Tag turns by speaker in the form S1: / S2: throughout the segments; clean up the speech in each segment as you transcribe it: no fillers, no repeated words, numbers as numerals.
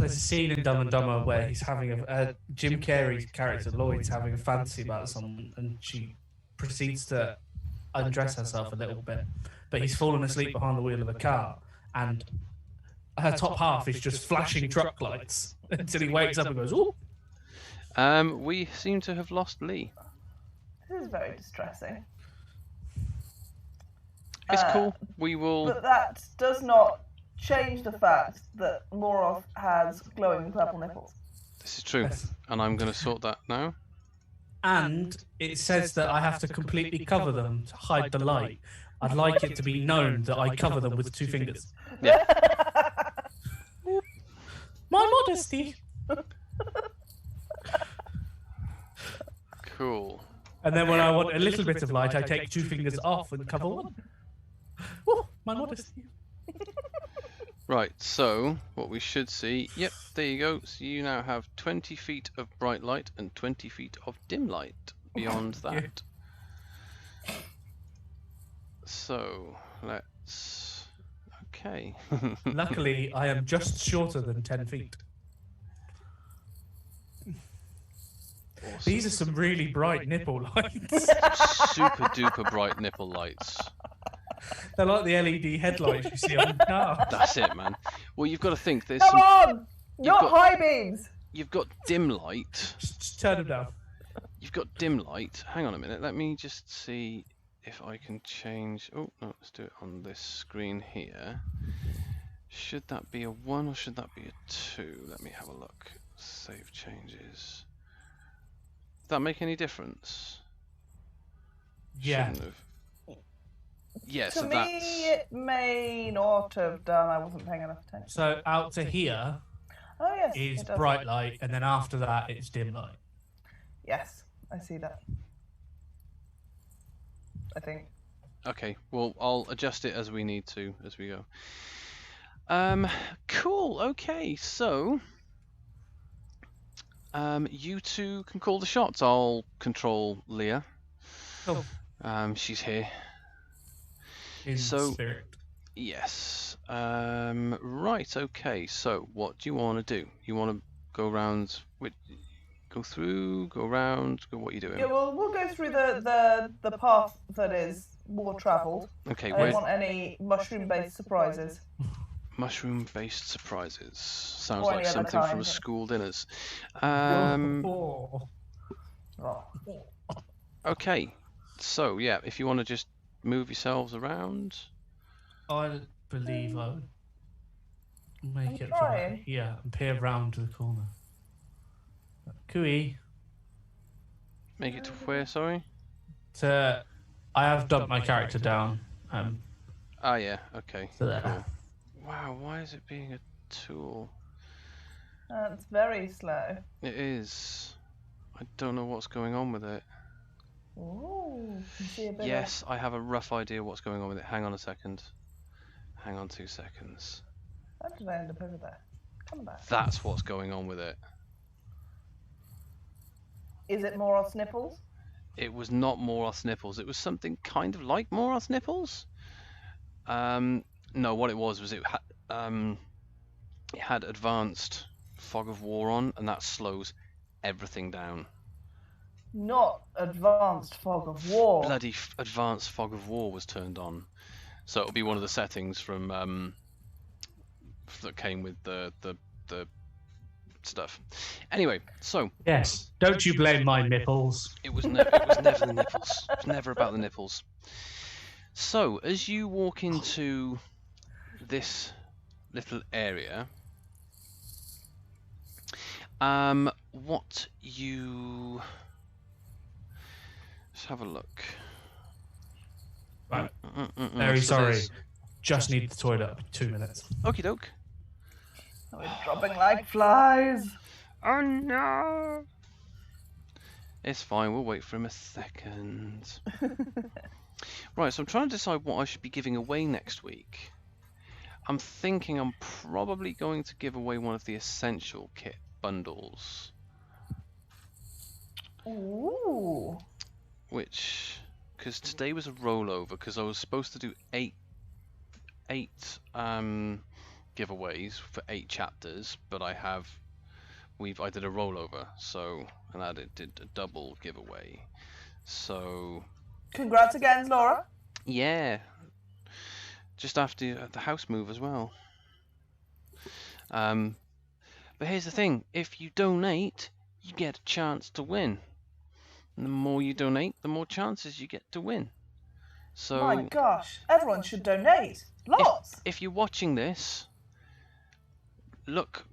S1: there's a scene in Dumb and Dumber where he's having Jim Carrey's character Lloyd's having a fantasy about someone, and she proceeds to undress herself a little bit, but he's fallen asleep behind the wheel of the car, and her top half is just flashing truck lights until he wakes up and goes, "Ooh."
S2: We seem to have lost Lee.
S3: This is very distressing.
S2: It's cool. We will.
S3: But that does not change the fact that Moroth has glowing purple nipples.
S2: This is true, and I'm going to sort that now.
S1: And it says that I have to completely cover them to hide the light. I'd like it to be known that I cover them with 2 fingers.
S2: Yeah.
S1: My modesty.
S2: Cool.
S1: And then when I want a little bit of light, I take 2 fingers off and cover one. Oh, my modesty.
S2: Right, so what we should see, yep, there you go. So you now have 20 feet of bright light and 20 feet of dim light beyond that. So let's, okay.
S1: Luckily, I am just shorter than 10 feet.
S2: Awesome.
S1: These are some really bright nipple lights.
S2: Super duper bright nipple lights.
S1: They're like the LED headlights you see on the car.
S2: That's it, man. Well, you've got to think there's
S3: Come on! Not high beams!
S2: You've got dim light.
S1: Just turn them down.
S2: You've got dim light. Hang on a minute. Let me just see if I can change. Oh, no, let's do it on this screen here. Should that be a 1 or should that be a 2? Let me have a look. Save changes. Does that make any difference?
S1: Yeah.
S2: Shouldn't have. Yeah,
S3: To
S2: so
S3: me,
S2: that's...
S3: it may not have done. I wasn't paying enough attention.
S1: So out to here
S3: Oh, yes.
S1: is
S3: it does.
S1: bright light, and then after that it's dim light.
S3: Yes, I see that. I think.
S2: Okay, well, I'll adjust it as we need to, as we go. Cool, okay, so... you two can call the shots. I'll control Leah.
S1: Oh.
S2: She's here.
S1: In
S2: So-
S1: spirit.
S2: Yes. Right, okay, so what do you want to do? You want to go around, go through, go around, what are you doing?
S3: Yeah, well, we'll go through the path that is more travelled.
S2: Okay,
S3: I don't want any mushroom-based surprises.
S2: mushroom-based surprises. Sounds
S3: Or
S2: like
S3: any other
S2: something from
S3: kind.
S2: a school dinners.
S1: Oh.
S3: Oh.
S2: Okay, so yeah, if you want to just move yourselves around.
S1: I believe I would make
S3: I'm
S1: it
S3: trying.
S1: from here and peer round to the corner. Cooey.
S2: Make it to where, sorry?
S1: I have dumped my character down.
S2: Ah, yeah, okay.
S1: So there.
S2: Cool. Wow, why is it being a tool?
S3: It's very slow.
S2: It is. I don't know what's going on with it.
S3: Ooh, can see a bit
S2: Yes, I have a rough idea what's going on with it. Hang on a second. Hang on 2 seconds.
S3: How did I end up over there? Come back.
S2: That's what's going on with it.
S3: Is it Moroth's nipples?
S2: It was not Moroth's nipples. It was something kind of like Moroth's nipples. No, what it was it had advanced fog of war on, and that slows everything down.
S3: Not advanced fog of war.
S2: Bloody advanced fog of war was turned on, so it'll be one of the settings from that came with the stuff. Anyway, so
S1: Yes. Don't you blame my nipples.
S2: it was never the nipples. It was never about the nipples. So as you walk into this little area, what you let's have a look.
S1: Right. Very
S2: So
S1: sorry.
S2: there's-
S1: Just need the toilet. 2 minutes.
S2: Okie doke.
S3: We're dropping like flies.
S2: Oh no! It's fine, we'll wait for him a second. Right, so I'm trying to decide what I should be giving away next week. I'm thinking I'm probably going to give away one of the essential kit bundles.
S3: Ooh.
S2: Which, because today was a rollover, because I was supposed to do eight giveaways for 8 chapters, but I did a rollover, so and I did a double giveaway. So
S3: Congrats again, Laura.
S2: yeah, just after the house move as well. But here's the thing: if you donate, you get a chance to win. And the more you donate, the more chances you get to win. So
S3: My gosh, everyone should donate. Lots.
S2: if you're watching this, look.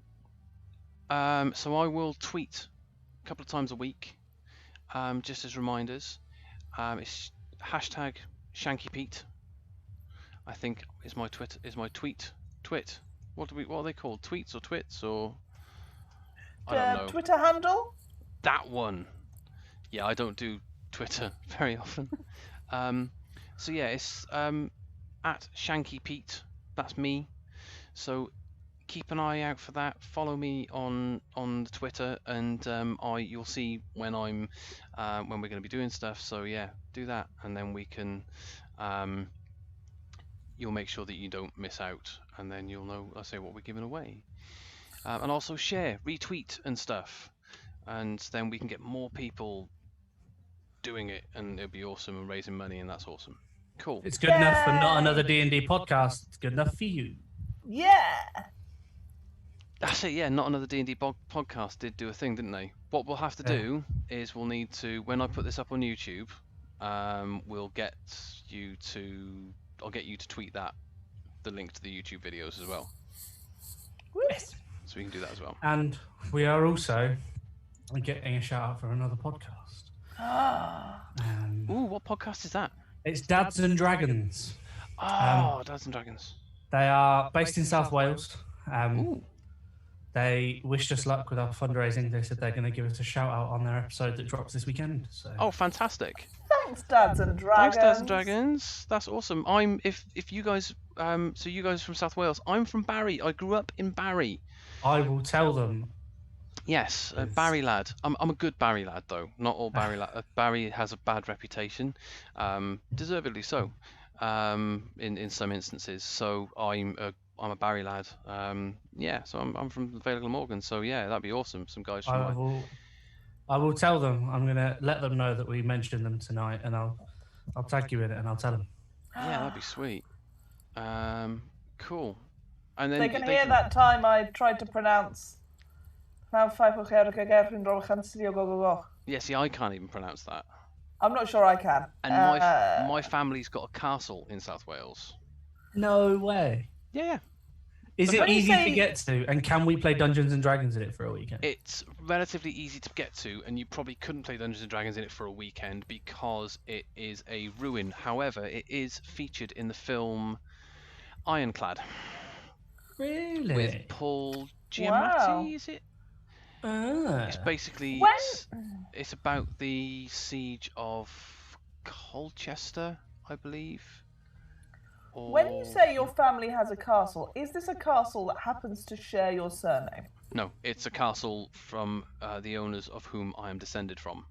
S2: So I will tweet a couple of times a week, just as reminders. It's hashtag ShankyPete. I think is my tweet. What are they called? Tweets or twits or? I don't know.
S3: Twitter handle?
S2: That one. Yeah, I don't do Twitter very often. So yeah, it's at ShankyPete. That's me. So keep an eye out for that. Follow me on the Twitter, and you'll see when when we're going to be doing stuff. So yeah, do that, and then we can you'll make sure that you don't miss out, and then you'll know what we're giving away, and also share, retweet, and stuff, and then we can get more people doing it, and it'll be awesome and raising money, and that's awesome. Cool.
S1: It's good enough for not another D&D podcast. It's good enough for you.
S3: Yeah.
S2: That's it, yeah. Not another D&D podcast did do a thing, didn't they? What we'll have to do is we'll need to, when I put this up on YouTube, I'll get you to tweet the link to the YouTube videos as well.
S1: Yes.
S2: So we can do that as well.
S1: And we are also getting a shout out for another podcast.
S2: Ooh, what podcast is that?
S1: It's Dads and Dragons.
S2: Dads and Dragons.
S1: They are based in South Wales.
S2: Ooh.
S1: They wished us luck with our fundraising. They said they're going to give us a shout out on their episode that drops this weekend. So.
S2: Oh, fantastic!
S3: Thanks, Dads and Dragons.
S2: Thanks, Dads and Dragons. That's awesome. If you guys so you guys are from South Wales. I'm from Barry. I grew up in Barry.
S1: I will tell them.
S2: Yes, Barry lad. I'm a good Barry lad though. Not all Barry lad. Barry has a bad reputation, deservedly so, in some instances. So I'm a Barry lad. Yeah. So I'm from Vale of Glamorgan. So yeah, that'd be awesome. Some guys from.
S1: I will tell them. I'm gonna let them know that we mentioned them tonight, and I'll tag you in it, and I'll tell them.
S2: Yeah, that'd be sweet. Cool. And then
S3: they can hear that time I tried to pronounce.
S2: Yeah, see, I can't even pronounce that.
S3: I'm not sure I can.
S2: And my family's got a castle in South Wales.
S1: No way.
S2: Yeah.
S1: Is it easy to get to? And can we play Dungeons and Dragons in it for a weekend?
S2: It's relatively easy to get to, and you probably couldn't play Dungeons and Dragons in it for a weekend because it is a ruin. However, it is featured in the film Ironclad.
S1: Really?
S2: With Paul Giamatti,
S3: Wow.
S2: is it? It's basically it's about the siege of Colchester, I believe.
S3: When you say your family has a castle, is this a castle that happens to share your surname?
S2: No, it's a castle from the owners of whom I am descended from.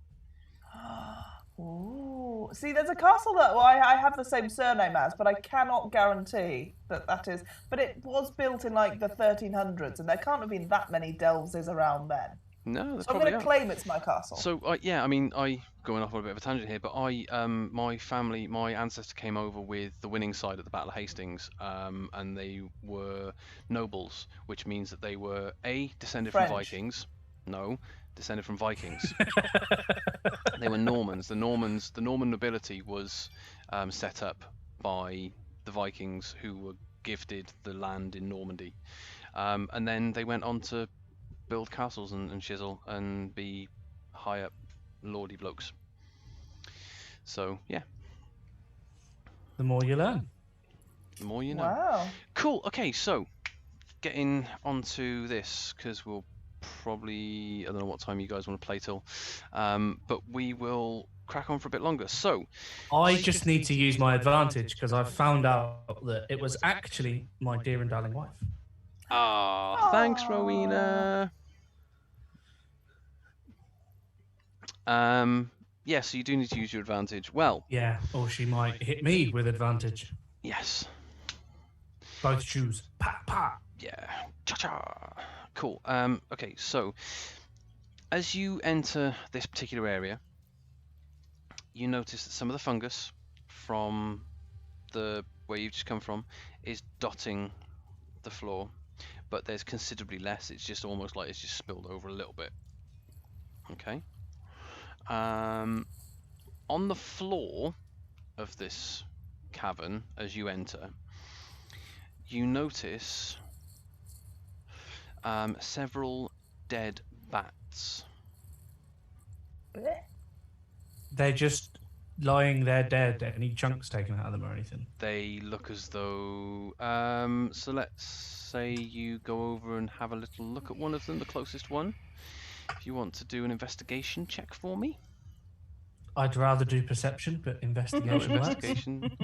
S3: Ooh. See, there's a castle that I have the same surname as, but I cannot guarantee that is. But it was built in like the 1300s, and there can't have been that many Delveses around then.
S2: No, there
S3: so I'm
S2: probably
S3: going to
S2: are.
S3: claim it's my castle.
S2: So yeah, I mean, going off on a bit of a tangent here, but my family, my ancestor came over with the winning side at the Battle of Hastings, and they were nobles, which means that they were descended
S3: French.
S2: from Vikings. No, descended from Vikings. They were Normans. The Norman nobility was set up by the Vikings, who were gifted the land in Normandy, and then they went on to build castles and shizzle and be high up lordy blokes. So yeah,
S1: the more you learn,
S2: the more you know.
S3: Wow.
S2: Cool. Okay, so getting onto this, because we'll probably, I don't know what time you guys want to play till, but we will crack on for a bit longer. So
S1: I just need to use my advantage because I found out that it was actually my dear and darling wife.
S2: Thanks, Rowena. Yeah, so you do need to use your advantage. Well,
S1: yeah, or she might hit me with advantage.
S2: Yes.
S1: Both choose. Pa pa.
S2: Yeah. Cha-cha. Cool. Okay, so as you enter this particular area, you notice that some of the fungus from the where you've just come from is dotting the floor, but there's considerably less. It's just almost like it's just spilled over a little bit. Okay. On the floor of this cavern, as you enter, you notice several dead bats.
S3: Bleh.
S1: They're just lying there dead. Any chunks taken out of them or anything?
S2: They look as though. So let's say you go over and have a little look at one of them, the closest one. If you want to do an investigation check for me.
S1: I'd rather do perception, but investigation works.
S2: Investigation.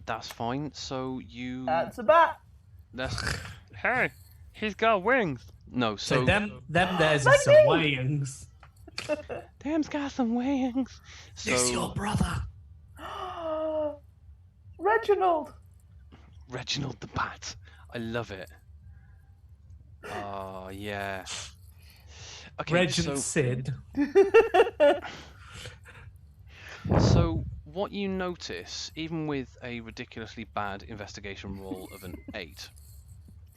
S2: That's fine. So you.
S3: That's a bat.
S2: That's. Hey, he's got wings. No,
S1: So
S2: so
S1: them there's
S3: Like
S1: some
S3: me!
S1: wings.
S2: Dam's got some wings. So
S1: This your brother.
S3: Reginald.
S2: Reginald the Bat. I love it. Oh yeah. Okay,
S1: Regent Sid.
S2: so what you notice, even with a ridiculously bad investigation roll of an 8,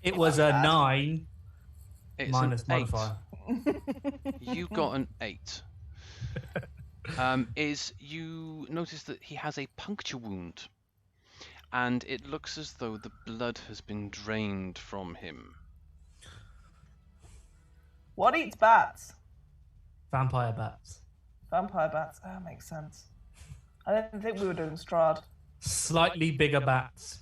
S1: It was a 9
S2: it's
S1: minus
S2: an 8.
S1: modifier.
S2: You got an 8. Is you notice that he has a puncture wound, and it looks as though the blood has been drained from him.
S3: What eats bats?
S1: Vampire bats.
S3: Vampire bats. That makes sense. I didn't think we were doing Strahd.
S1: Slightly bigger bats.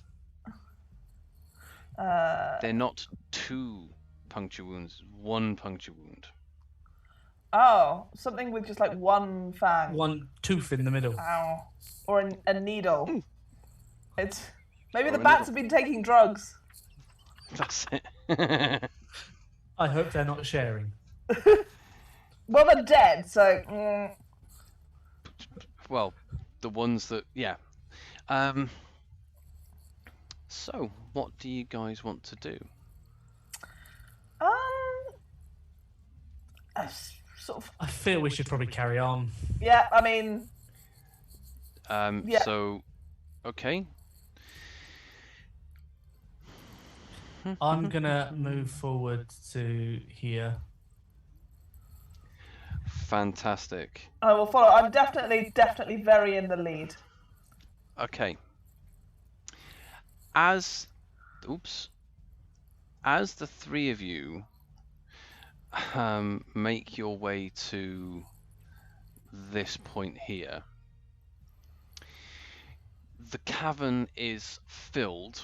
S2: They're not 2 puncture wounds, 1 puncture wound.
S3: Oh, something with just like one fang.
S1: One tooth in the middle.
S3: Ow. Or a needle. It's maybe
S2: Or
S3: the
S2: a
S3: bats
S2: needle.
S3: have been taking drugs.
S2: That's it.
S1: I hope they're not sharing.
S3: Well, they're dead, so.
S2: Well, the ones that, yeah. So, what do you guys want to do?
S3: Sort of.
S1: I feel we should probably carry on.
S3: Yeah, I mean, Yeah.
S2: So, okay.
S1: I'm gonna move forward to here.
S2: Fantastic.
S3: I will follow. I'm definitely very in the lead.
S2: Okay. As the 3 of you make your way to this point here, the cavern is filled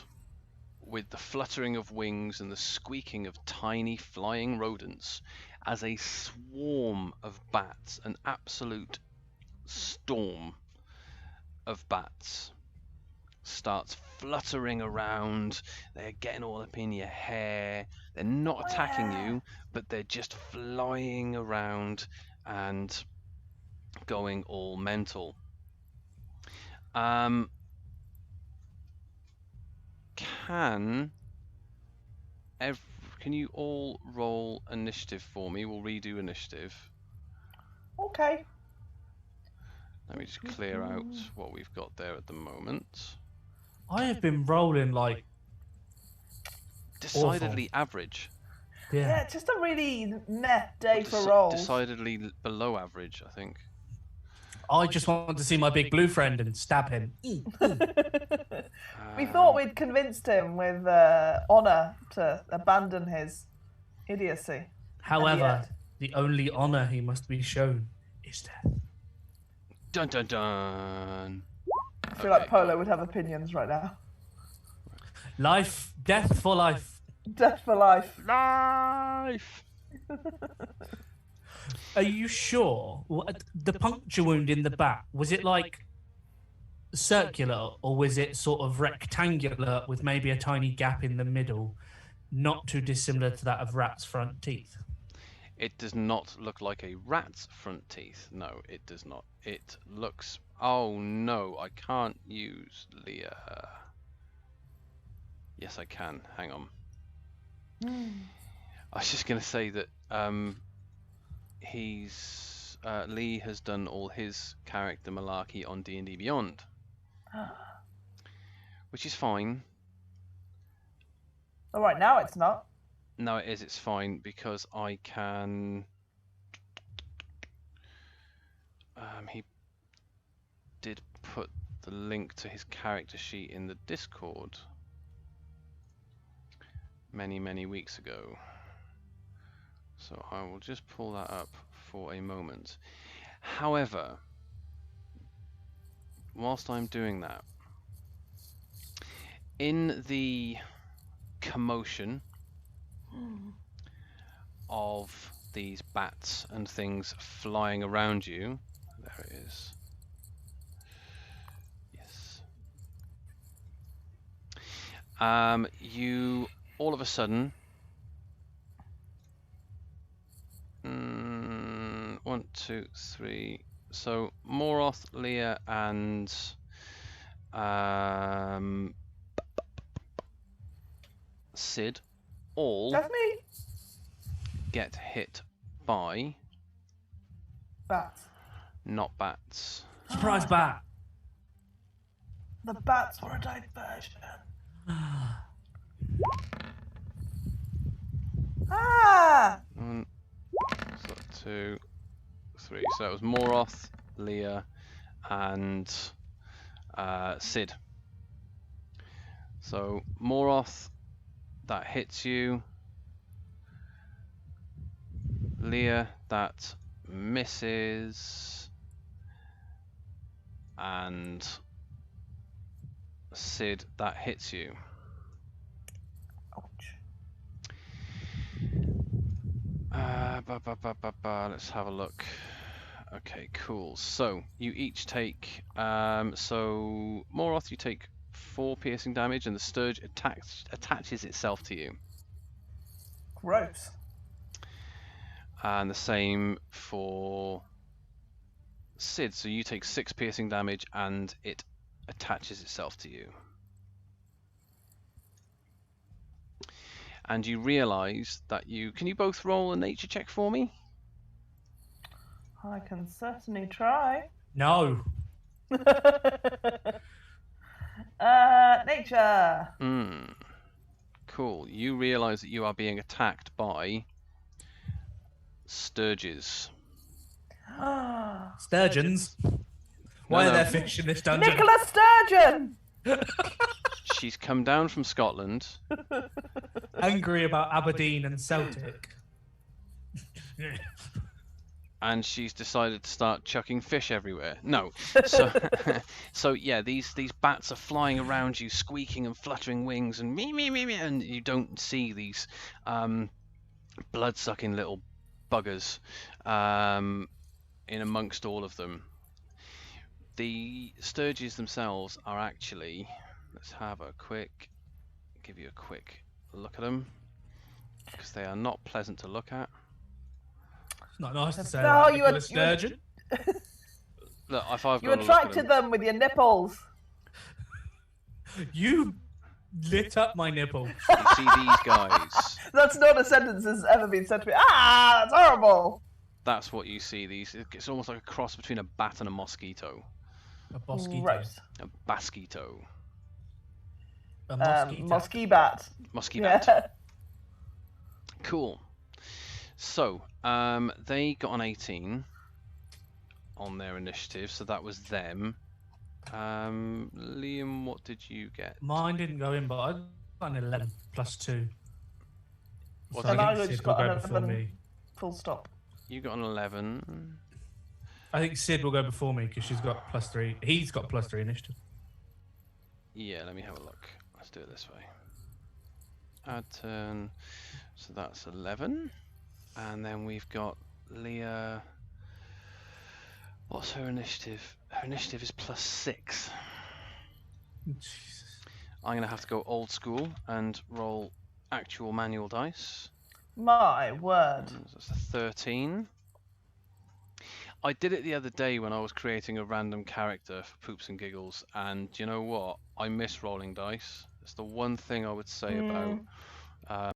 S2: with the fluttering of wings and the squeaking of tiny flying rodents as a swarm of bats, an absolute storm of bats, starts fluttering around. They're getting all up in your hair. They're not attacking you, but they're just flying around and going all mental. Can you all roll initiative for me? We'll redo initiative.
S3: Okay.
S2: Let me just clear out what we've got there at the moment.
S1: I have been rolling like
S2: Decidedly average.
S3: Yeah, just a really meh day for rolls.
S2: Decidedly below average, I think.
S1: I just want to see my big blue friend and stab him.
S3: We thought we'd convinced him with honour to abandon his idiocy.
S1: However, the only honor he must be shown is death.
S2: Dun dun dun.
S3: I feel like Polo would have opinions right now.
S1: Life, death for life.
S3: Death for life.
S2: Life.
S1: Are you sure? The puncture wound in the back, was it like circular or was it sort of rectangular with maybe a tiny gap in the middle, not too dissimilar to that of rat's front teeth?
S2: It does not look like a rat's front teeth. No, it does not. It looks... Oh no, I can't use Leah. Yes, I can. Hang on. I was just going to say that Lee has done all his character malarkey on D&D Beyond, which is fine.
S3: All right, now it's not.
S2: No, it is. It's fine because I can. He did put the link to his character sheet in the Discord many weeks ago. So I will just pull that up for a moment. However, whilst I'm doing that, in the commotion of these bats and things flying around you, there it is. Yes. You all of a sudden, 1, 2, 3. So Moroth, Leah, and Sid all
S3: That's me.
S2: get hit by
S3: Bats.
S2: not bats.
S1: Surprise bat.
S3: The bats were a diversion. Ah!
S2: 1, 2, 3. So that was Moroth, Leah, and Sid. So Moroth, that hits you. Leah, that misses. And Sid, that hits you.
S3: Ouch.
S2: Let's have a look. Okay, cool. So you each take. So Moroth, you take 4 piercing damage, and the Sturge attaches itself to you.
S3: Gross.
S2: And the same for Sid. So you take 6 piercing damage, and it attaches itself to you. And you realise that you... Can you both roll a nature check for me?
S3: I can certainly try.
S1: No.
S3: Nature.
S2: Cool. You realise that you are being attacked by sturges.
S1: Sturgeons. Why are there fish in this dungeon?
S3: Nicola Sturgeon.
S2: She's come down from Scotland.
S1: Angry about Aberdeen and Celtic.
S2: And she's decided to start chucking fish everywhere. No. So, so yeah, these bats are flying around you, squeaking and fluttering wings, and me, and you don't see these blood-sucking little buggers in amongst all of them. The sturges themselves are actually... Let's give you a quick look at them, because they are not pleasant to look at.
S1: It's not nice to say
S3: No,
S1: that,
S3: you
S1: Nicola
S3: were-
S1: Sturgeon.
S2: Look, if I've
S3: You
S2: got to look at
S3: attracted them with your nipples.
S1: You lit up my nipple.
S2: you see these guys.
S3: That's not a sentence that's ever been said to me. Ah, that's horrible.
S2: That's what you see. It's almost like a cross between a bat and a mosquito.
S1: A mosquito.
S3: Gross.
S2: A basquito.
S1: A mosquito.
S3: Mosquibat.
S2: Mosquibat.
S3: Yeah.
S2: Cool. So, they got an 18 on their initiative, so that was them. Liam, what did you get?
S1: Mine didn't go in, but I got an 11 plus 2.
S2: What
S1: So
S3: And I
S1: think
S3: just
S1: Sid will
S3: got
S1: go
S3: an
S1: before
S3: 11.
S1: me.
S3: Full stop.
S2: You got an 11.
S1: I think Sid will go before me because she's got plus 3. He's got plus 3 initiative.
S2: Yeah, let me have a look. Let's do it this way. Add turn. So that's 11. And then we've got Leah. What's her initiative? Her initiative is plus 6.
S1: Jesus.
S2: I'm going to have to go old school and roll actual manual dice.
S3: My word.
S2: So that's a 13. I did it the other day when I was creating a random character for poops and giggles, and do you know what? I miss rolling dice. That's the one thing I would say about